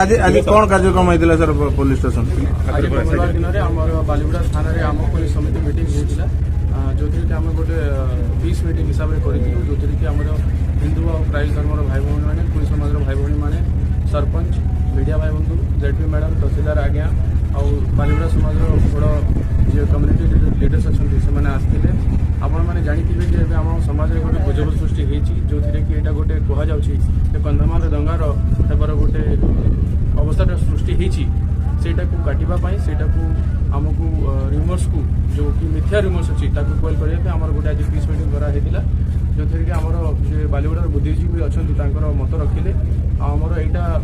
आज आज कौन कार्यक्रम होता सर पुलिस स्टेशन आज मंगलवार दिन में आम बालीगुड़ा थाना आम पुलिस समिति मीटिंग होता जो थी आम गोटे पीस मीटिंग हिसाब से करूँ जो थी आम हिंदू और क्राइस्ट धर्मर भाई भौणी मैंने कुई समाज भाई भौणी मैंने सरपंच मीडिया भाई बंधु जेडपी मैडम तहसीलदार आज्ञा और बालीगुड़ा समाज बड़ जो कम्युनिटी लीडर्स अच्छा से आसते आपण मैंने जानी कि आम समाज में गोटे गुजब सृष्टि होती जो थी कि यहाँ गोटे कहुच्छे कंधमाल दंगार हेबर गोटे अवस्था सृष्टि होती सेटा को काटिबाई सेटा को आमको रिमर्स को जो कि मिथ्या रिमर्स अच्छी क्वेल करने आम गोटे आज पीस मीटिंग कराइला जो थी कि आमर जे बालीगुड़ा बुद्धिजीवी अच्छा मत रखिले आमर यहाँ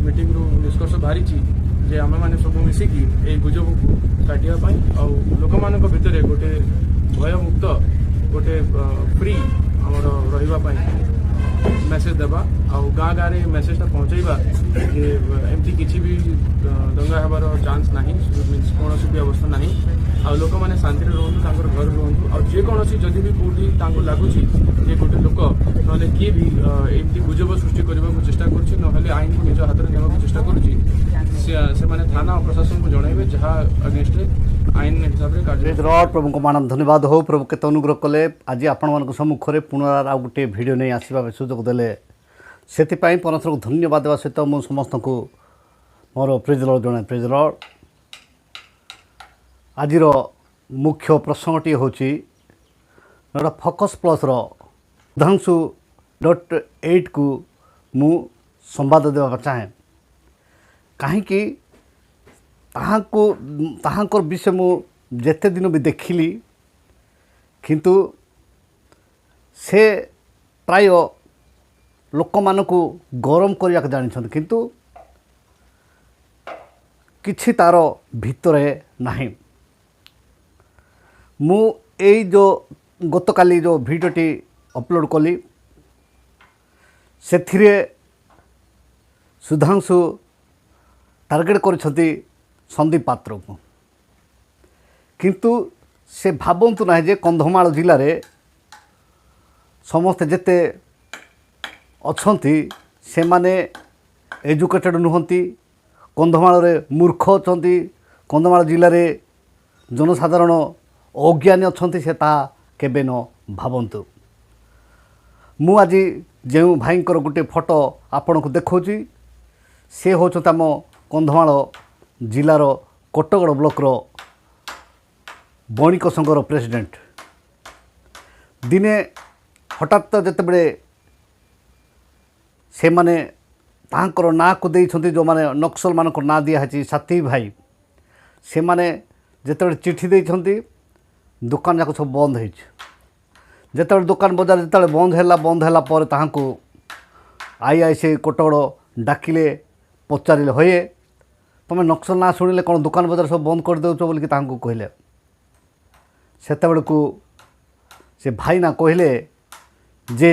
मीटिंग रु निष्कर्ष बाहरी जे आम मैंने सब मिसिकी ये गुजब को काटापी लोक मान भितर गोटे भयमुक्त गोटे फ्री आमर रही मेसेज देवा आ गाँ गाँव में मेसेजटा पहुँचवा जे एमती किसी भी दंगा हबार चांस ना मीन्स कौन भी अवस्था ना आ लोक मैंने शांति रुहतु घर रुहतु आ जेकोसी जदि भी कौटी लगुच जे गोटे लोक ना किए भी एमती गुजब सृष्टि करने को चेष्टा कर आईन को निज हाथ में नेवाक चेष्टा कर थाना और प्रशासन को जनइबे जहाँ अगेंस्ट आईन हिसाब से कार्य प्रभु को मान धन्यवाद हो प्रभु केत अनुग्रह कले आज आपण सम्मुखें पुनरार आ गोटे भिडियो नहीं आसवा सुजोग देले से परमेश्वर को धन्यवाद देवा सहित मुझ समस्त को मोर प्रेज लॉर्ड जन प्रेज लॉर्ड आज मुख्य प्रसंगटी हूँ फोकस प्लस सुधांशु .8 को मु संवाद देवा चाहे कहीं ताहांकर विषय मु जेते दिन भी देखिली किंतु से प्राय लोक मानकु गरम करने जानी किंतु किछि तार भितरे नाही मु एई जो गतकाली जो भिडियोटी अपलोड कली से सुधांशु टार्गेट कर संदीप पात्र को किंतु से भावतु ना जे कंधमाल जिले में समस्ते जेते अच्छी से माने एजुकेटेड नुहंती कंधमाल रे मूर्ख अच्छा कंधमाल जिले में जनसाधारण अज्ञानी अच्छा से केबे न भावतु मु आज जो भाईंकर गोटे फोटो आपण को देखौची से होचत आम कंधमाल जिलार कोटगड़ ब्लॉक बणिक संघर प्रेसिडेंट दिने हठात जितेबले से माने तांकर ना को देइछंती जो माने नक्सल मान ना दिया साथी भाई से माने जितेबले चिठी देइछंती दुकान जाक सब बंद हो जितेबले दुकान बजार जितेबले बंद है पर ताहांको आई से कोटगड़ डाकिले पचारे होए तुम नक्सल ना शुणिले कौन दुकान बजार सब बंद कर देउछ बोल कहले सेतेबेल को से भाई ना कहले जे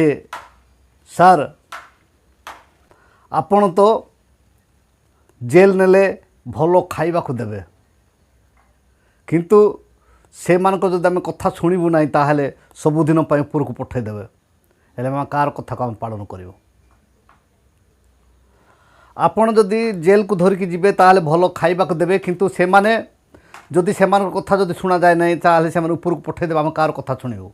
सर आपण तो जेल नेले भलो खाइबा को देबे किंतु से मान को जदि आम कथा शुणु ना ताहले सबुदिन ऊपर को पठे देबे हेले आम कार कथा को आम पालन करिवो आपण जदि जेल को धरिकी जीवे ताहले भलो खाइबा को देबे किंतु से माने जदि से मान कथा जदि शुणा जाए नहीं ताहले से ऊपर को पठे देबे आम कार कथा शुणिबो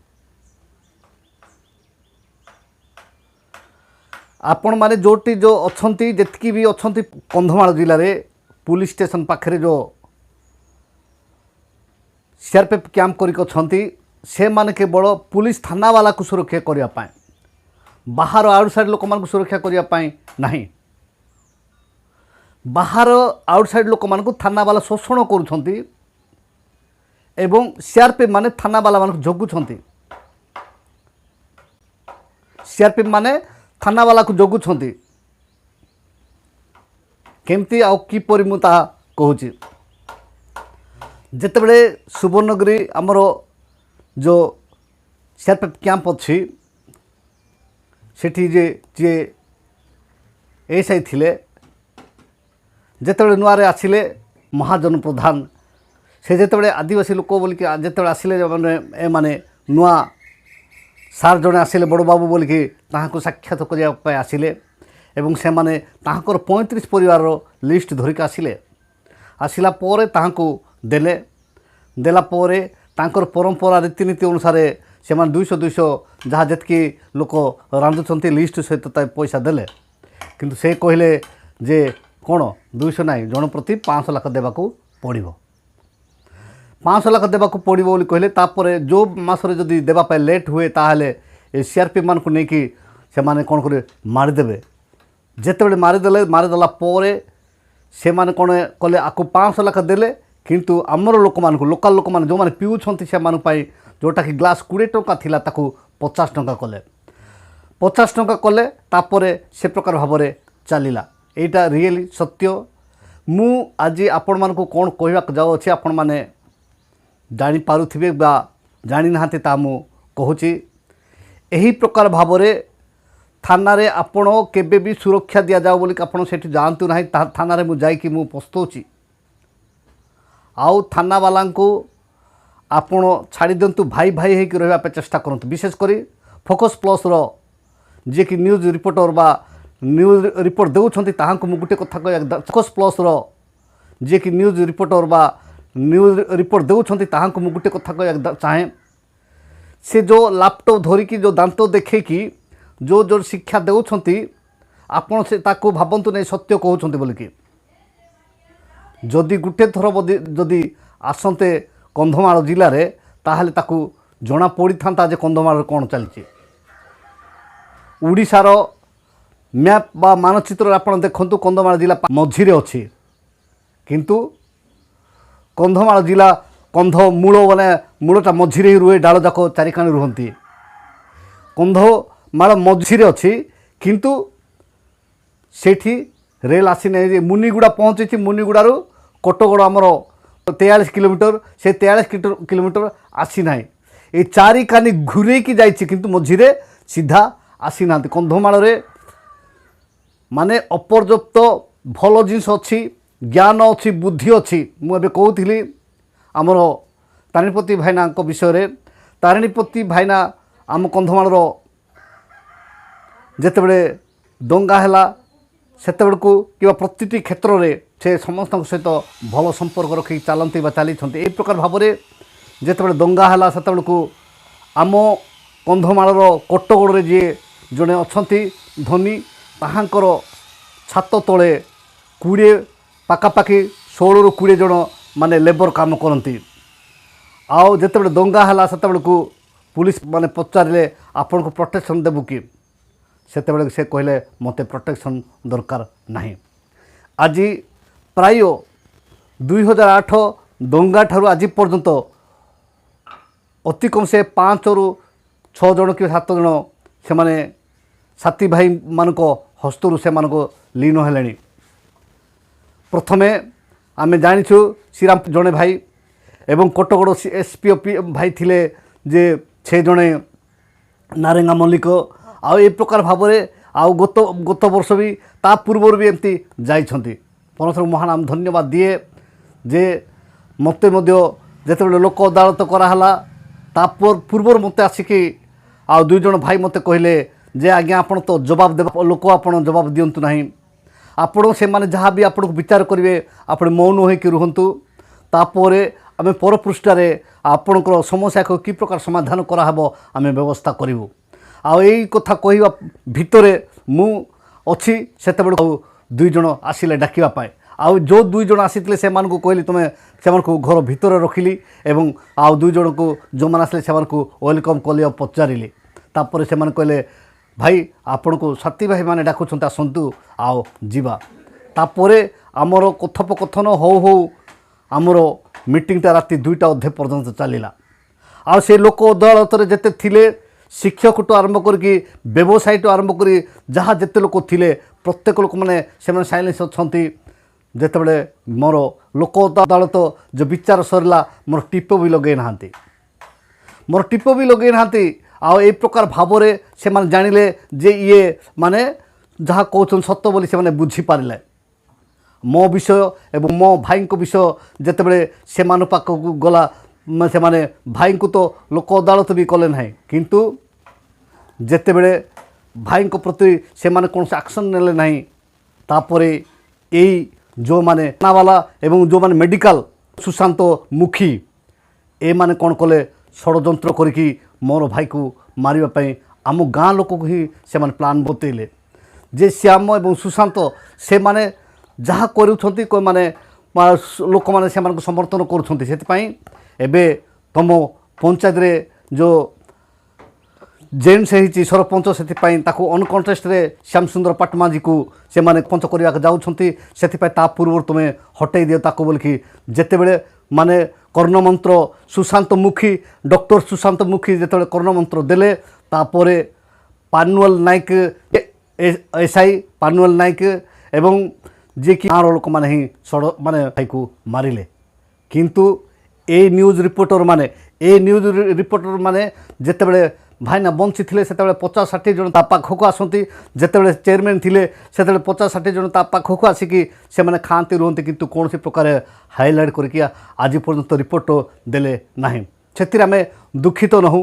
आपण माने जोटी जो अच्छी जेतकी भी अच्छी कंधमाल जिले में पुलिस स्टेशन पाखे जो सीआरपीएफ कैंप करके से माने केवल पुलिस थाना वाला को सुरक्षा करने बाहर आउटसाइड लोक मान सुरक्षा करने नहीं बाहर आउटसाइड लोक मान थाना वाला शोषण करुँच एवं सीआरपीएफ माने थाना वाला मान जगुंट सीआरपीएफ माने थाना वाला को जगुंट केमती आउ किपरि मु ता कहूची जेतेबेले सुवर्णगिरी आमर जो सीआरपीएफ कैंप अच्छी सेठी जे जे एसआई थिले जेतेबेले नुआरे आसिले महाजन प्रधान से जेतेबेले आदिवासी लोक बोलिकी जेतेबेले आसिले माने नुआ सार जड़े आसिले बड़ बाबू बोलिकी ताहाको साक्षात करने आसिले ଏବଂ ସେମାନେ ତାଙ୍କର 35 ପରିବାରର ଲିଷ୍ଟ ଧରିକି ଆସିଲା ପରେ ତାହାଙ୍କୁ ଦେଲା ପରେ ତାଙ୍କର ପରମ୍ପରା ରୀତିନୀତି ଅନୁସାରେ ସେମାନେ 200 ଯାହା ଯେତିକି ଲୋକ ରାନ୍ଧୁଛନ୍ତି ଲିଷ୍ଟ ସହିତ ତା ପଇସା ଦେଲେ। କିନ୍ତୁ ସେ କହିଲେ ଯେ କ'ଣ 200 ନାହିଁ, ଜଣ ପ୍ରତି 500 ଲାଖ ଦେବାକୁ ପଡ଼ିବ, 500 ଲାଖ ଦେବାକୁ ପଡ଼ିବ ବୋଲି କହିଲେ। ତାପରେ ଯେଉଁ ମାସରେ ଯଦି ଦେବା ପାଇଁ ଲେଟ୍ ହୁଏ ତାହେଲେ ଏ CRP ମାନଙ୍କୁ ନେଇକି ସେମାନେ କ'ଣ କରିବେ, ମାରିଦେବେ। ଯେତେବେଳେ ମାରିଦେଲା ପରେ ସେମାନେ କ'ଣ କଲେ, ଆକୁ 500 ଲାଖ ଦେଲେ। କିନ୍ତୁ ଆମର ଲୋକମାନଙ୍କୁ, ଲୋକାଲ୍ ଲୋକମାନେ ଯେଉଁମାନେ ପିଉଛନ୍ତି ସେମାନଙ୍କ ପାଇଁ ଯେଉଁଟାକି ଗ୍ଲାସ୍ 20 ଟଙ୍କା ଥିଲା ତାକୁ 50 ଟଙ୍କା କଲେ, 50 ଟଙ୍କା କଲେ। ତାପରେ ସେ ପ୍ରକାର ଭାବରେ ଚାଲିଲା। ଏଇଟା ରିଏଲି ସତ୍ୟ। ମୁଁ ଆଜି ଆପଣମାନଙ୍କୁ କ'ଣ କହିବାକୁ ଯାଉଅଛି ଆପଣମାନେ ଜାଣିପାରୁଥିବେ ବା ଜାଣିନାହାନ୍ତି ତାହା ମୁଁ କହୁଛି। ଏହି ପ୍ରକାର ଭାବରେ ଥାନାରେ ଆପଣ କେବେ ବି ସୁରକ୍ଷା ଦିଆଯାଉ ବୋଲି ଆପଣ ସେଠି ଯାଆନ୍ତୁ ନାହିଁ। ଥାନାରେ ମୁଁ ଯାଇକି ମୁଁ ପସ୍ତଉଛି। ଆଉ ଥାନାବାଲାଙ୍କୁ ଆପଣ ଛାଡ଼ି ଦିଅନ୍ତୁ, ଭାଇ ହେଇକି ରହିବା ପାଇଁ ଚେଷ୍ଟା କରନ୍ତୁ। ବିଶେଷ କରି ଫୋକସ୍ ପ୍ଲସ୍ର ଯିଏକି ନ୍ୟୁଜ୍ ରିପୋର୍ଟର ବା ନ୍ୟୁଜ୍ ରିପୋର୍ଟ ଦେଉଛନ୍ତି ତାହାଙ୍କୁ ମୁଁ ଗୋଟେ କଥା କହିବା, ଫୋକସ୍ ପ୍ଲସ୍ର ଯିଏକି ନ୍ୟୁଜ୍ ରିପୋର୍ଟର ବା ନ୍ୟୁଜ୍ ରିପୋର୍ଟ ଦେଉଛନ୍ତି ତାହାଙ୍କୁ ମୁଁ ଗୋଟେ କଥା କହିବାକୁ ଚାହେଁ, ସେ ଯେଉଁ ଲାପଟପ୍ ଧରିକି ଯେଉଁ ଦାନ୍ତ ଦେଖେଇକି ଯେଉଁ ଶିକ୍ଷା ଦେଉଛନ୍ତି ଆପଣ ସେ ତାକୁ ଭାବନ୍ତୁ ନାହିଁ ସତ୍ୟ କହୁଛନ୍ତି ବୋଲିକି। ଯଦି ଗୋଟେ ଥର ଯଦି ଆସନ୍ତେ କନ୍ଧମାଳ ଜିଲ୍ଲାରେ ତାହେଲେ ତାକୁ ଜଣା ପଡ଼ିଥାନ୍ତା ଯେ କନ୍ଧମାଳରେ କ'ଣ ଚାଲିଛି। ଓଡ଼ିଶାର ମ୍ୟାପ୍ ବା ମାନଚିତ୍ରରେ ଆପଣ ଦେଖନ୍ତୁ କନ୍ଧମାଳ ଜିଲ୍ଲା ମଝିରେ ଅଛି, କିନ୍ତୁ କନ୍ଧମାଳ ଜିଲ୍ଲା କନ୍ଧମୂଳ ମାନେ ମୂଳଟା ମଝିରେ ହିଁ ରୁହେ, ଡାଳ ଯାକ ଚାରିକାଣି ରୁହନ୍ତି। କନ୍ଧମାଳ ମଝିରେ ଅଛି କିନ୍ତୁ ସେଇଠି ରେଲ୍ ଆସିନାହିଁ। ଯେ ମୁନିଗୁଡ଼ା ପହଞ୍ଚିଛି, ମୁନିଗୁଡ଼ାରୁ କୋଟଗଡ଼ ଆମର 43 କିଲୋମିଟର, ସେ 43 କିଲୋମିଟର ଆସିନାହିଁ। এই চারিকানি ঘুরেইকি যাইছে কিন্তু মঝিরে সিধা আসি না। কন্ধমাଳରେ মানে অপর্যাপ্ত ভাল জিনিস অছি, জ্ঞান অছি, বুদ্ধি অছি। মু এবে কହୁଥିଲି আমার তারিণীপতি ভাইনাଙ୍କ বিষয়ে। তারিণীপতি ভাইনা আম কন্ধমাଳର যেতবে দঙ্গা হেলা সেতবেଳକୁ কিংবা প্রতিটি ক্ষেত্রে সে সমস্ত সহিত ভাল সম্পর্ক রক্ষি চালती বা চালিছন্তি। এই প্রকার ভাবে যেতবে দঙ্গা হেলা সেতবেଳକୁ আম কন্ধমাଳର কোটগড়ে যে জনে অছন্তি ধনী তাহাঙ্কর ছাত তলে 20 পাখাপাখি 16 ରୁ 20 জন মানে লেবর কাম করতে। আও যেতবে দঙ্গা হেলা সেতবেଳକୁ পুলিশ মানে পচারিলে আপনার প্রোটেকশন দেবু কি, সেতবে সে কহিলে মতো প্রোটেকশন দরকার না। আজ প্রায় 2008 দঙ্গা ঠারু আজ পর্যন্ত অতি কম সে 5 ରୁ 6 জন কি 7 জন সে সাথী ভাই মানক হস্তরু সে লীন হেলে। প্রথমে আমি জানিছু শ্রীরাম জনে ভাই এবং কোটগড় এসপিও ভাই থিলে যে সে জনে নারেঙ্গা মল্লিক। আউ এই প্রকার ভাবে আউ গত বর্ষ বি তা পূর্বর বি এমতি যাইছন্তি। পরমেশ্বর মহান আমি ধন্যবাদ দিয়ে যে মতে মধ্য যেতবে লোক আদালত করা হলা তা পূর্বর মতে আসিকি আউ 2 জন ভাই মতে কহিলে যে আজ্ঞা আপন তো জবাব দেবা লোক আপন জবাব দিয়ন্তু ନାହିଁ। ଆପଣ ସେମାନେ ଯାହା ବି ଆପଣଙ୍କୁ ବିଚାର କରିବେ ଆପଣ ମୌନ ହୋଇକି ରୁହନ୍ତୁ। ତାପରେ ଆମେ ପରପୃଷ୍ଠାରେ ଆପଣଙ୍କର ସମସ୍ୟାକୁ କି ପ୍ରକାର ସମାଧାନ କରାହେବ ଆମେ ବ୍ୟବସ୍ଥା କରିବୁ। ଆଉ ଏଇ କଥା କହିବା ଭିତରେ ମୁଁ ଅଛି ସେତେବେଳେ 2 জন ଆସିଲେ ଡାକିବା ପାଇଁ। ଆଉ ଯେଉଁ 2 জন ଆସିଥିଲେ ସେମାନଙ୍କୁ କହିଲି ତୁମେ ସେମାନଙ୍କୁ ଘର ଭିତରେ ରଖିଲି ଏବଂ ଆଉ 2 ଜଣଙ୍କୁ ଯେଉଁମାନେ ଆସିଲେ ସେମାନଙ୍କୁ ୱେଲକମ୍ କଲି ଆଉ ପଚାରିଲି। ତାପରେ ସେମାନେ କହିଲେ ଭାଇ ଆପଣଙ୍କୁ ସାଥୀ ଭାଇମାନେ ଡାକୁଛନ୍ତି ଆସନ୍ତୁ ଆଉ ଯିବା। ତାପରେ ଆମର କଥୋପକଥନ ହଉ ହଉ ଆମର ମିଟିଂଟା ରାତି 2ଟା ଅଧେ ପର୍ଯ୍ୟନ୍ତ ଚାଲିଲା। ଆଉ ସେ ଲୋକ ଅଦାଲତରେ ଯେତେ ଥିଲେ ଶିକ୍ଷକଠୁ ଆରମ୍ଭ କରିକି ବ୍ୟବସାୟୀଠୁ ଆରମ୍ଭ କରି ଯାହା ଯେତେ ଲୋକ ଥିଲେ ପ୍ରତ୍ୟେକ ଲୋକମାନେ ସେମାନେ ସାଇଲେନ୍ସ ଅଛନ୍ତି। ଯେତେବେଳେ ମୋର ଲୋକ ଅଦାଲତ ଯେଉଁ ବିଚାର ସରିଲା ମୋର ଟିପ ବି ଲଗାଇ ନାହାନ୍ତି। ଆଉ এই প্রকার ভাবরে সেমানে জানিলে যে ইয়ে মানে যাহা কৌছন সত্য বলি সেমানে বুঝি পারিলে। মো বিষয় এবং মো ভাইঙ্ক বিষয় যেতবে সেমানো পাখকু গলা সেমানে ভাইঙ্কু তো লোক আদালত বি কলে নাই, কিন্তু যেতবে ଭାଇଙ୍କ ପ୍ରତି ସେମାନେ କୌଣସି ଆକ୍ସନ୍ ନେଲେ ନାହିଁ। ତାପରେ ଏଇ ଯେଉଁମାନେ ଥାନାବାଲା ଏବଂ ଯେଉଁମାନେ ମେଡ଼ିକାଲ ସୁଶାନ୍ତ ମୁଖୀ ଏମାନେ କ'ଣ କଲେ ଷଡ଼ଯନ୍ତ୍ର କରିକି ମୋର ଭାଇକୁ ମାରିବା ପାଇଁ ଆମ ଗାଁ ଲୋକକୁ ହିଁ ସେମାନେ ପ୍ଲାନ୍ ବତେଇଲେ ଯେ ଶ୍ୟାମ ଏବଂ ସୁଶାନ୍ତ ସେମାନେ ଯାହା କରୁଛନ୍ତି ମାନେ ଲୋକମାନେ ସେମାନଙ୍କୁ ସମର୍ଥନ କରୁଛନ୍ତି। ସେଥିପାଇଁ ଏବେ ତୁମ ପଞ୍ଚାୟତରେ ଯେଉଁ ଜେମ୍ସ ହେଇଛି ସରପଞ୍ଚ ସେଥିପାଇଁ ତାକୁ ଅନକଣ୍ଟେଷ୍ଟରେ ଶ୍ୟାମ ସୁନ୍ଦର ପାଟମାଝୀକୁ ସେମାନେ ପଞ୍ଚ କରିବାକୁ ଯାଉଛନ୍ତି। ସେଥିପାଇଁ ତା ପୂର୍ବରୁ ତୁମେ ହଟେଇ ଦିଅ ତାକୁ ବୋଲିକି ଯେତେବେଳେ ମାନେ କର୍ଣ୍ଣମନ୍ତ୍ର ସୁଶାନ୍ତ ମୁଖୀ ଡକ୍ଟର ସୁଶାନ୍ତ ମୁଖୀ ଯେତେବେଳେ କର୍ଣ୍ଣମନ୍ତ୍ର ଦେଲେ ତାପରେ ପାନୁଆଲ ନାୟକ ଏସ୍ଆଇ ପାନୁଆଲ ନାୟକ ଏବଂ ଯିଏକି ଗାଁର ଲୋକମାନେ ହିଁ ମାନେ ଭାଇକୁ ମାରିଲେ। କିନ୍ତୁ ଏ ନ୍ୟୁଜ୍ ରିପୋର୍ଟର ମାନେ ଯେତେବେଳେ ଭାଇନା ବଞ୍ଚିଥିଲେ ସେତେବେଳେ 50-60 ଜଣ ତା ପାଖକୁ ଆସନ୍ତି। ଯେତେବେଳେ ଚେୟାରମ୍ୟାନ୍ ଥିଲେ ସେତେବେଳେ 50-60 ଜଣ ତା ପାଖକୁ ଆସିକି ସେମାନେ ଖାଆନ୍ତି ରୁହନ୍ତି, କିନ୍ତୁ କୌଣସି ପ୍ରକାର ହାଇଲାଇଟ୍ କରିକି ଆଜି ପର୍ଯ୍ୟନ୍ତ ରିପୋର୍ଟ ଦେଲେ ନାହିଁ। ସେଥିରେ ଆମେ ଦୁଃଖିତ ନହୁଁ,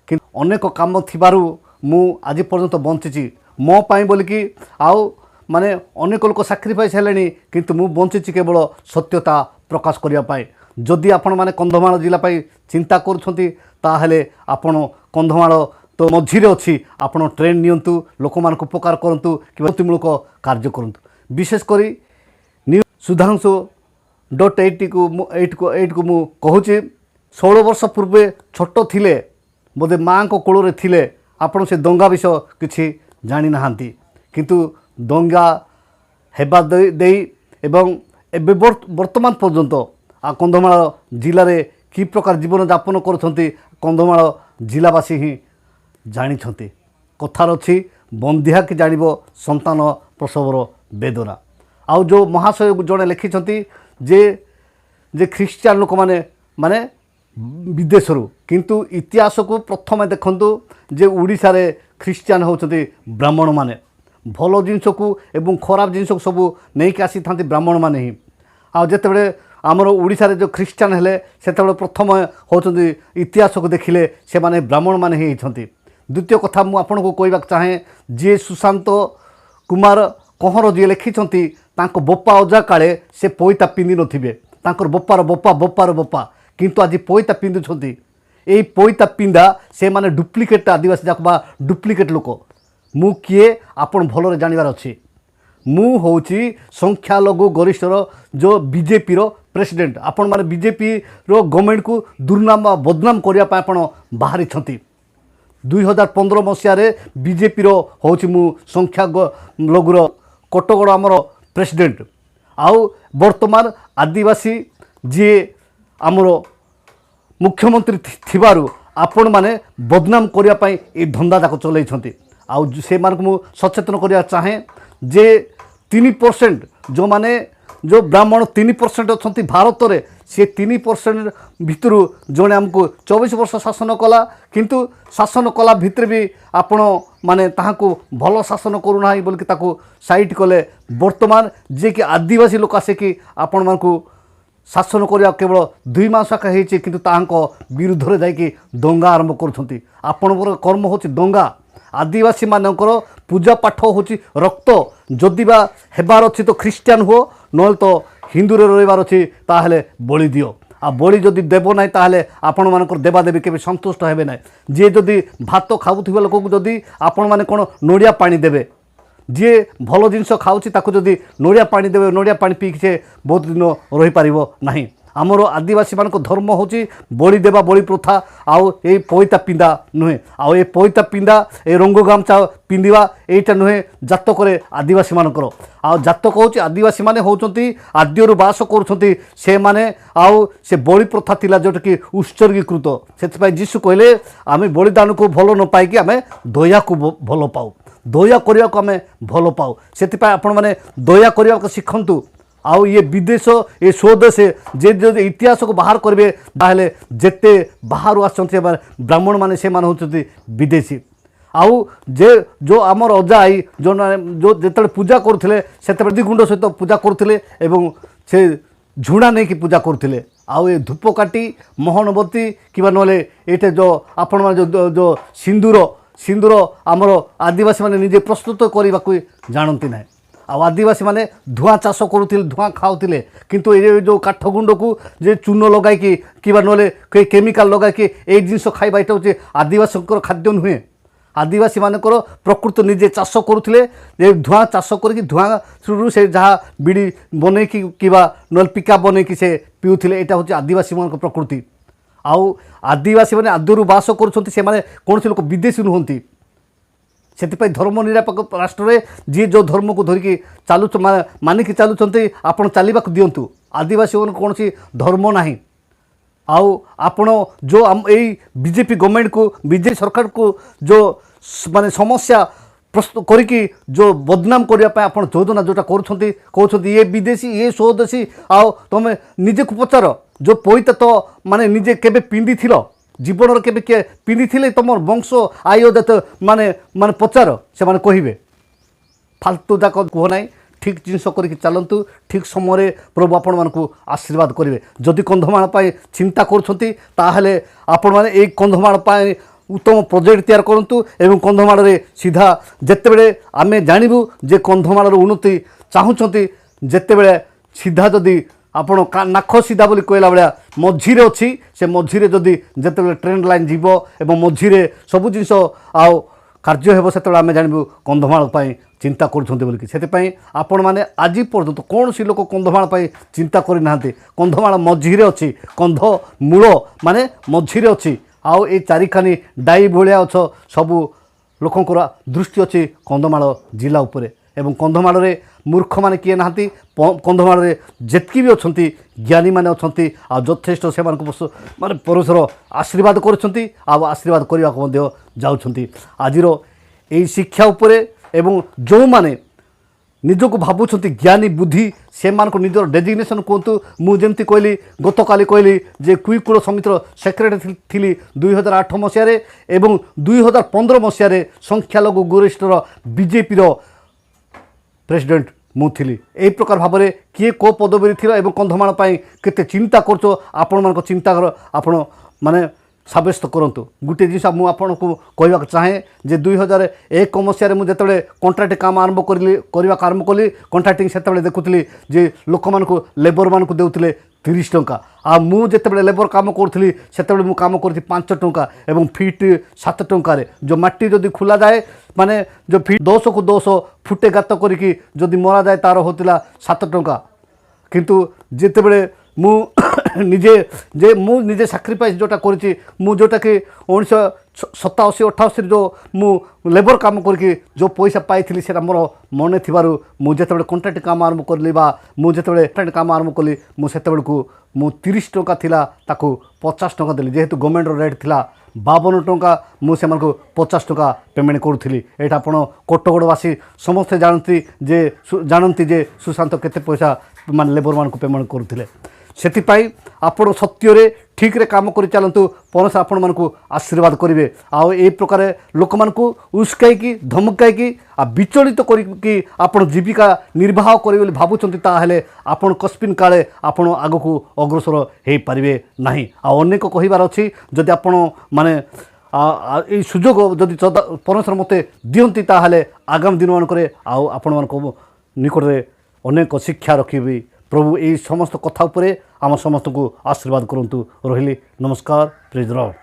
କିନ୍ତୁ ଅନେକ କାମ ଥିବାରୁ ମୁଁ ଆଜି ପର୍ଯ୍ୟନ୍ତ ବଞ୍ଚିଛି ମୋ ପାଇଁ ବୋଲିକି। ଆଉ ମାନେ ଅନେକ ଲୋକ ସାକ୍ରିଫାଇସ୍ ହେଲେଣି, କିନ୍ତୁ ମୁଁ ବଞ୍ଚିଛି କେବଳ ସତ୍ୟତା ପ୍ରକାଶ କରିବା ପାଇଁ। ଯଦି ଆପଣମାନେ କନ୍ଧମାଳ ଜିଲ୍ଲା ପାଇଁ ଚିନ୍ତା କରୁଛନ୍ତି ତାହେଲେ ଆପଣ କନ୍ଧମାଳ ତ ମଝିରେ ଅଛି, ଆପଣ ଟ୍ରେନ୍ ନିଅନ୍ତୁ, ଲୋକମାନଙ୍କୁ ଉପକାର କରନ୍ତୁ କିମ୍ବା ବୃତ୍ତିମୂଳକ କାର୍ଯ୍ୟ କରନ୍ତୁ। ବିଶେଷ କରି Sudhanshu.8କୁ ମୁଁ କହୁଛି 16 ବର୍ଷ ପୂର୍ବେ ଛୋଟ ଥିଲେ ବୋଧେ ମାଆଙ୍କ କୋଳରେ ଥିଲେ, ଆପଣ ସେ ଦଙ୍ଗା ବିଷୟ କିଛି ଜାଣିନାହାନ୍ତି। କିନ୍ତୁ ଦଙ୍ଗା ହେବା ଦେଇ ଏବଂ ଏବେ ବର୍ତ୍ତମାନ ପର୍ଯ୍ୟନ୍ତ କନ୍ଧମାଳ ଜିଲ୍ଲାରେ କି ପ୍ରକାର ଜୀବନଯାପନ କରୁଛନ୍ତି କନ୍ଧମାଳ ଜିଲ୍ଲାବାସୀ ହିଁ ଜାଣିଛନ୍ତି। କଥାର ଅଛି ବନ୍ଧ୍ୟା କି ଜାଣିବ ସନ୍ତାନ ପ୍ରସବର ବେଦନା। ଆଉ ଯେଉଁ ମହାଶୟ ଜଣେ ଲେଖିଛନ୍ତି ଯେ ଖ୍ରୀଷ୍ଟିଆନ ଲୋକମାନେ ମାନେ ବିଦେଶରୁ, କିନ୍ତୁ ଇତିହାସକୁ ପ୍ରଥମେ ଦେଖନ୍ତୁ ଯେ ଓଡ଼ିଶାରେ ଖ୍ରୀଷ୍ଟିଆନ ହେଉଛନ୍ତି ବ୍ରାହ୍ମଣମାନେ। ଭଲ ଜିନିଷକୁ ଏବଂ ଖରାପ ଜିନିଷକୁ ସବୁ ନେଇକି ଆସିଥାନ୍ତି ବ୍ରାହ୍ମଣମାନେ ହିଁ। ଆଉ ଯେତେବେଳେ ଆମର ଓଡ଼ିଶାରେ ଯେଉଁ ଖ୍ରୀଷ୍ଟିଆନ ହେଲେ ସେତେବେଳେ ପ୍ରଥମେ ହେଉଛନ୍ତି ଇତିହାସକୁ ଦେଖିଲେ ସେମାନେ ବ୍ରାହ୍ମଣମାନେ ହିଁ ହେଇଛନ୍ତି। ଦ୍ୱିତୀୟ କଥା ମୁଁ ଆପଣଙ୍କୁ କହିବାକୁ ଚାହେଁ, ଯିଏ ସୁଶାନ୍ତ କୁମାର କହଁର ଯିଏ ଲେଖିଛନ୍ତି ତାଙ୍କ ବୋପା ଅଜା କାଳେ ସେ ପଇତା ପିନ୍ଧି ନଥିବେ, ତାଙ୍କର ବୋପାର ବୋପା କିନ୍ତୁ ଆଜି ପଇତା ପିନ୍ଧୁଛନ୍ତି। ଏଇ ପଇତା ପିନ୍ଧା ସେମାନେ ଡୁପ୍ଲିକେଟ୍ ଆଦିବାସୀ ଯାକ ବା ଡୁପ୍ଲିକେଟ୍ ଲୋକ। ମୁଁ କିଏ ଆପଣ ଭଲରେ ଜାଣିବାର ଅଛି। ମୁଁ ହେଉଛି ସଂଖ୍ୟାଲଘୁ ଗରିଷ୍ଠର ଯେଉଁ ବିଜେପିର ପ୍ରେସିଡେଣ୍ଟ। ଆପଣମାନେ ବିଜେପିର ଗଭର୍ଣ୍ଣମେଣ୍ଟକୁ ଦୁର୍ନାମ ବା ବଦନାମ କରିବା ପାଇଁ ଆପଣ ବାହାରିଛନ୍ତି। 2015 ମସିହାରେ ବିଜେପିର ହେଉଛି ମୁଁ ସଂଖ୍ୟାଲଘୁର କୋଟଗଡ଼ ଆମର ପ୍ରେସିଡେଣ୍ଟ। ଆଉ ବର୍ତ୍ତମାନ ଆଦିବାସୀ ଯିଏ ଆମର ମୁଖ୍ୟମନ୍ତ୍ରୀ ଥିବାରୁ ଆପଣମାନେ ବଦନାମ କରିବା ପାଇଁ ଏ ଧନ୍ଦା ଯାକ ଚଲେଇଛନ୍ତି। ଆଉ ସେମାନଙ୍କୁ ମୁଁ ସଚେତନ କରିବା ଚାହେଁ ଯେ 3% ଯେଉଁମାନେ ଯେଉଁ ବ୍ରାହ୍ମଣ 3% ଅଛନ୍ତି ଭାରତରେ, ସେ 3% ଭିତରୁ ଜଣେ ଆମକୁ 24 ବର୍ଷ ଶାସନ କଲା, କିନ୍ତୁ ଶାସନ କଲା ଭିତରେ ବି ଆପଣ ମାନେ ତାହାକୁ ଭଲ ଶାସନ କରୁନାହିଁ ବୋଲିକି ତାକୁ ସାଇଟ୍ କଲେ। ବର୍ତ୍ତମାନ ଯିଏକି ଆଦିବାସୀ ଲୋକ ଆସିକି ଆପଣମାନଙ୍କୁ ଶାସନ କରିବା କେବଳ 2 ମାସ ଆକା ହେଇଛି, କିନ୍ତୁ ତାହାଙ୍କ ବିରୁଦ୍ଧରେ ଯାଇକି ଦଙ୍ଗା ଆରମ୍ଭ କରୁଛନ୍ତି। ଆପଣଙ୍କର କର୍ମ ହେଉଛି ଦଙ୍ଗା। ଆଦିବାସୀମାନଙ୍କର ପୂଜା ପାଠ ହେଉଛି ରକ୍ତ। ଯଦି ବା ହେବାର ଅଛି ତ ଖ୍ରୀଷ୍ଟିଆନ ହୁଅ, ନହେଲେ ତ ହିନ୍ଦୁରେ ରହିବାର ଅଛି ତାହେଲେ ବଳି ଦିଅ। ଆଉ ବଳି ଯଦି ଦେବ ନାହିଁ ତାହେଲେ ଆପଣମାନଙ୍କର ଦେବାଦେବୀ କେବେ ସନ୍ତୁଷ୍ଟ ହେବେ ନାହିଁ। ଯିଏ ଯଦି ଭାତ ଖାଉଥିବା ଲୋକକୁ ଯଦି ଆପଣମାନେ କ'ଣ ନଡ଼ିଆ ପାଣି ଦେବେ, ଯିଏ ଭଲ ଜିନିଷ ଖାଉଛି ତାକୁ ଯଦି ନଡ଼ିଆ ପାଣି ଦେବେ, ନଡ଼ିଆ ପାଣି ପିଇକି ସେ ବହୁତ ଦିନ ରହିପାରିବ ନାହିଁ। ଆମର ଆଦିବାସୀମାନଙ୍କ ଧର୍ମ ହେଉଛି ବଳି ଦେବା, ବଳି ପ୍ରଥା, ଆଉ ଏଇ ପଇତା ପିନ୍ଧା ନୁହେଁ। ଆଉ ଏ ପଇତା ପିନ୍ଧା, ଏ ରଙ୍ଗ ଗାମୁଛା ପିନ୍ଧିବା ଏଇଟା ନୁହେଁ ଜାତକରେ ଆଦିବାସୀମାନଙ୍କର। ଆଉ ଜାତକ ହେଉଛି ଆଦିବାସୀମାନେ ହେଉଛନ୍ତି ଆଦ୍ୟରୁ ବାସ କରୁଛନ୍ତି ସେମାନେ। ଆଉ ସେ ବଳି ପ୍ରଥା ଥିଲା ଯେଉଁଟାକି ଉତ୍ସର୍ଗୀକୃତ। ସେଥିପାଇଁ ଯୀଶୁ କହିଲେ ଆମେ ବଳିଦାନକୁ ଭଲ ନ ପାଇକି ଆମେ ଦୟାକୁ ଭଲ ପାଉ, ଦୟା କରିବାକୁ ଆମେ ଭଲ ପାଉ। ସେଥିପାଇଁ ଆପଣମାନେ ଦୟା କରିବାକୁ ଶିଖନ୍ତୁ। ଆଉ ଇଏ ବିଦେଶ ଏ ସ୍ୱଦେଶ ଯେ ଯଦି ଇତିହାସକୁ ବାହାର କରିବେ ତାହେଲେ ଯେତେ ବାହାରୁ ଆସୁଛନ୍ତି ସେମାନେ ବ୍ରାହ୍ମଣମାନେ ସେମାନେ ହେଉଛନ୍ତି ବିଦେଶୀ। ଆଉ ଯେଉଁ ଆମର ଅଜା ଆଈ ଯେଉଁମାନେ ଯେତେବେଳେ ପୂଜା କରୁଥିଲେ ସେତେବେଳେ ଗୁଣ୍ଡ ସହିତ ପୂଜା କରୁଥିଲେ ଏବଂ ସେ ଝୁଣା ନେଇକି ପୂଜା କରୁଥିଲେ। ଆଉ ଏ ଧୂପକାଠି ମହମବତୀ କିମ୍ବା ନହେଲେ ଏଇଟା ଯେଉଁ ଆପଣମାନେ ଯେଉଁ ସିନ୍ଦୁର ସିନ୍ଦୁର ଆମର ଆଦିବାସୀମାନେ ନିଜେ ପ୍ରସ୍ତୁତ କରିବାକୁ ଜାଣନ୍ତି ନାହିଁ। ଆଉ ଆଦିବାସୀମାନେ ଧୂଆଁ ଚାଷ କରୁଥିଲେ, ଧୂଆଁ ଖାଉଥିଲେ, କିନ୍ତୁ ଏ ଯେଉଁ କାଠ ଗୁଣ୍ଡକୁ ଯେ ଚୂନ ଲଗାଇକି କିମ୍ବା ନହେଲେ କେମିକାଲ ଲଗାଇକି ଏଇ ଜିନିଷ ଖାଇବା ଏଇଟା ହେଉଛି ଆଦିବାସୀଙ୍କର ଖାଦ୍ୟ ନୁହେଁ। ଆଦିବାସୀମାନଙ୍କର ପ୍ରକୃତ ନିଜେ ଚାଷ କରୁଥିଲେ, ଯେ ଧୂଆଁ ଚାଷ କରିକି ଧୂଆଁରୁ ସେ ଯାହା ବିଡ଼ି ବନେଇକି କିମ୍ବା ନହେଲେ ପିକା ବନେଇକି ସେ ପିଉଥିଲେ। ଏଇଟା ହେଉଛି ଆଦିବାସୀମାନଙ୍କ ପ୍ରକୃତି। ଆଉ ଆଦିବାସୀମାନେ ଆଦୌରୁ ବାସ କରୁଛନ୍ତି, ସେମାନେ କୌଣସି ଲୋକ ବିଦେଶୀ ନୁହନ୍ତି। ସେଥିପାଇଁ ଧର୍ମ ନିରପେକ୍ଷ ରାଷ୍ଟ୍ରରେ ଯିଏ ଯେଉଁ ଧର୍ମକୁ ଧରିକି ମାନିକି ଚାଲୁଛନ୍ତି ଆପଣ ଚାଲିବାକୁ ଦିଅନ୍ତୁ। ଆଦିବାସୀମାନଙ୍କୁ କୌଣସି ଧର୍ମ ନାହିଁ। ଆଉ ଆପଣ ଯେଉଁ ଏଇ ବିଜେପି ଗଭର୍ଣ୍ଣମେଣ୍ଟକୁ, ବିଜେପି ସରକାରକୁ ଯେଉଁ ମାନେ ସମସ୍ୟା ପ୍ରସ୍ତୁତ କରିକି ଯେଉଁ ବଦନାମ କରିବା ପାଇଁ ଆପଣ ଯୋଜନା ଯେଉଁଟା କରୁଛନ୍ତି, କହୁଛନ୍ତି ଇଏ ବିଦେଶୀ, ଇଏ ସ୍ୱଦେଶୀ। ଆଉ ତୁମେ ନିଜକୁ ପଚାର, ଯେଉଁ ପଇତା ତ ମାନେ ନିଜେ କେବେ ପିନ୍ଧିଥିଲ, ଜୀବନରେ କେବେ କିଏ ପିନ୍ଧିଥିଲେ ତୁମର ବଂଶ ଆୟୋଦତ ମାନେ ପଚାର, ସେମାନେ କହିବେ। ଫାଲତୁ ଯାକ କୁହ ନାହିଁ, ଠିକ୍ ଜିନିଷ କରିକି ଚାଲନ୍ତୁ। ଠିକ୍ ସମୟରେ ପ୍ରଭୁ ଆପଣମାନଙ୍କୁ ଆଶୀର୍ବାଦ କରିବେ। ଯଦି କନ୍ଧମାଳ ପାଇଁ ଚିନ୍ତା କରୁଛନ୍ତି ତାହେଲେ ଆପଣମାନେ ଏଇ କନ୍ଧମାଳ ପାଇଁ ଉତ୍ତମ ପ୍ରୋଜେକ୍ଟ ତିଆରି କରନ୍ତୁ ଏବଂ କନ୍ଧମାଳରେ ସିଧା ଯେତେବେଳେ ଆମେ ଜାଣିବୁ ଯେ କନ୍ଧମାଳର ଉନ୍ନତି ଚାହୁଁଛନ୍ତି, ଯେତେବେଳେ ସିଧା ଯଦି ଆପଣ ନାକ ସିଧା ବୋଲି କହିଲା ଭଳିଆ ମଝିରେ ଅଛି, ସେ ମଝିରେ ଯଦି ଯେତେବେଳେ ଟ୍ରେନ୍ ଲାଇନ୍ ଯିବ ଏବଂ ମଝିରେ ସବୁ ଜିନିଷ ଆଉ କାର୍ଯ୍ୟ ହେବ, ସେତେବେଳେ ଆମେ ଜାଣିବୁ କନ୍ଧମାଳ ପାଇଁ ଚିନ୍ତା କରୁଛନ୍ତି ବୋଲିକି। ସେଥିପାଇଁ ଆପଣମାନେ ଆଜି ପର୍ଯ୍ୟନ୍ତ କୌଣସି ଲୋକ କନ୍ଧମାଳ ପାଇଁ ଚିନ୍ତା କରିନାହାନ୍ତି। କନ୍ଧମାଳ ମଝିରେ ଅଛି, କନ୍ଧମୂଳ ମାନେ ମଝିରେ ଅଛି। ଆଉ ଏଇ ଚାରିଖାନି ଡାଇ ଭଳିଆ ଅଛ, ସବୁ ଲୋକଙ୍କର ଦୃଷ୍ଟି ଅଛି କନ୍ଧମାଳ ଜିଲ୍ଲା ଉପରେ। ଏବଂ କନ୍ଧମାଳରେ ମୂର୍ଖମାନେ କିଏ ନାହାନ୍ତି। କନ୍ଧମାଳରେ ଯେତିକି ବି ଅଛନ୍ତି ଜ୍ଞାନୀମାନେ ଅଛନ୍ତି। ଆଉ ଯଥେଷ୍ଟ ସେମାନଙ୍କୁ ପରସ୍ପର ଆଶୀର୍ବାଦ କରୁଛନ୍ତି ଆଉ ଆଶୀର୍ବାଦ କରିବାକୁ ମଧ୍ୟ ଯାଉଛନ୍ତି। ଆଜିର ଏହି ଶିକ୍ଷା ଉପରେ ଏବଂ ଯେଉଁମାନେ ନିଜକୁ ଭାବୁଛନ୍ତି ଜ୍ଞାନୀ ବୁଦ୍ଧି, ସେମାନଙ୍କୁ ନିଜର ଡେଜିଗ୍ନେସନ୍ କୁହନ୍ତୁ। ମୁଁ ଯେମିତି କହିଲି, ଗତକାଲି କହିଲି ଯେ କୁଇକୁଳ ସମିତିର ସେକ୍ରେଟାରୀ ଥିଲି 2008 ମସିହାରେ ଏବଂ 2015 ମସିହାରେ ସଂଖ୍ୟାଲଘୁ ଗରିଷ୍ଠର ବିଜେପିର ପ୍ରେସିଡେଣ୍ଟ ମୁଁ ଥିଲି। ଏହି ପ୍ରକାର ଭାବରେ କିଏ କେଉଁ ପଦବୀରେ ଥିଲା ଏବଂ କନ୍ଧମାଳ ପାଇଁ କେତେ ଚିନ୍ତା କରୁଛ, ଆପଣମାନଙ୍କ ଚିନ୍ତାର ଆପଣ ମାନେ ସାବ୍ୟସ୍ତ କରନ୍ତୁ। ଗୋଟିଏ ଜିନିଷ ମୁଁ ଆପଣଙ୍କୁ କହିବାକୁ ଚାହେଁ ଯେ 2001 ମସିହାରେ ମୁଁ ଯେତେବେଳେ କଣ୍ଟ୍ରାକ୍ଟ କାମ କରିବାକୁ ଆରମ୍ଭ କଲି, କଣ୍ଟ୍ରାକ୍ଟିଂ ସେତେବେଳେ ଦେଖୁଥିଲି ଯେ ଲୋକମାନଙ୍କୁ ଲେବରମାନଙ୍କୁ ଦେଉଥିଲେ 30 ଟଙ୍କା। ଆଉ ମୁଁ ଯେତେବେଳେ ଲେବର କାମ କରୁଥିଲି ସେତେବେଳେ ମୁଁ କାମ କରିଛି 5 ଟଙ୍କା ଏବଂ ଫିଟ୍ 7 ଟଙ୍କାରେ। ଯେଉଁ ମାଟି ଯଦି ଖୋଲାଯାଏ ମାନେ ଯେଉଁ ଫିଟ୍ 10କୁ 10 ଫୁଟେ ଗାତ କରିକି ଯଦି ମରାଯାଏ ତାର ହେଉଥିଲା 7 ଟଙ୍କା। କିନ୍ତୁ ଯେତେବେଳେ ମୁଁ ନିଜେ ସାକ୍ରିଫାଇସ୍ ଯେଉଁଟା କରିଛି, ମୁଁ ଯେଉଁଟାକି 1987-88ରେ ଯେଉଁ ମୁଁ ଲେବର କାମ କରିକି ଯେଉଁ ପଇସା ପାଇଥିଲି ସେଇଟା ମୋର ମନେ ଥିବାରୁ ମୁଁ ଯେତେବେଳେ କଣ୍ଟ୍ରାକ୍ଟ କାମ ଆରମ୍ଭ କଲି ବା ମୁଁ ଯେତେବେଳେ କଣ୍ଟ୍ରାକ୍ଟ କାମ ଆରମ୍ଭ କଲି, ମୁଁ ସେତେବେଳକୁ ମୁଁ 30 ଟଙ୍କା ଥିଲା ତାକୁ 50 ଟଙ୍କା ଦେଲି। ଯେହେତୁ ଗଭର୍ଣ୍ଣମେଣ୍ଟର ରେଟ୍ ଥିଲା 52 ଟଙ୍କା, ମୁଁ ସେମାନଙ୍କୁ 50 ଟଙ୍କା ପେମେଣ୍ଟ କରୁଥିଲି। ଏଇଟା ଆପଣ କୋଟଗଡ଼ବାସୀ ସମସ୍ତେ ଜାଣନ୍ତି ଯେ ସୁଶାନ୍ତ କେତେ ପଇସା ମାନେ ଲେବରମାନଙ୍କୁ ପେମେଣ୍ଟ କରୁଥିଲେ। ସେଥିପାଇଁ ଆପଣ ସତ୍ୟରେ ଠିକ୍ରେ କାମ କରି ଚାଲନ୍ତୁ, ପରମେଶ୍ୱର ଆପଣମାନଙ୍କୁ ଆଶୀର୍ବାଦ କରିବେ। ଆଉ ଏହି ପ୍ରକାର ଲୋକମାନଙ୍କୁ ଉସ୍କାଇକି ଧମକାଇକି ଆଉ ବିଚଳିତ କରିକି ଆପଣ ଜୀବିକା ନିର୍ବାହ କରିବେ ବୋଲି ଭାବୁଛନ୍ତି, ତାହେଲେ ଆପଣ କସ୍ମିନ୍ କାଳେ ଆପଣ ଆଗକୁ ଅଗ୍ରସର ହୋଇପାରିବେ ନାହିଁ। ଆଉ ଅନେକ କହିବାର ଅଛି, ଯଦି ଆପଣ ମାନେ এই ସୁଯୋଗ ଯଦି ପରମେଶ୍ୱର ମୋତେ ଦିଅନ୍ତି ତାହେଲେ ଆଗାମୀ ଦିନମାନଙ୍କରେ ଆଉ ଆପଣମାନଙ୍କ ନିକଟରେ ଅନେକ ଶିକ୍ଷା ରଖିବି। ପ୍ରଭୁ ଏହି ସମସ୍ତ କଥା ଉପରେ ଆମ ସମସ୍ତଙ୍କୁ ଆଶୀର୍ବାଦ କରନ୍ତୁ। ରହିଲି, ନମସ୍କାର, ପ୍ରେଜ୍ ଦ ଲର୍ଡ।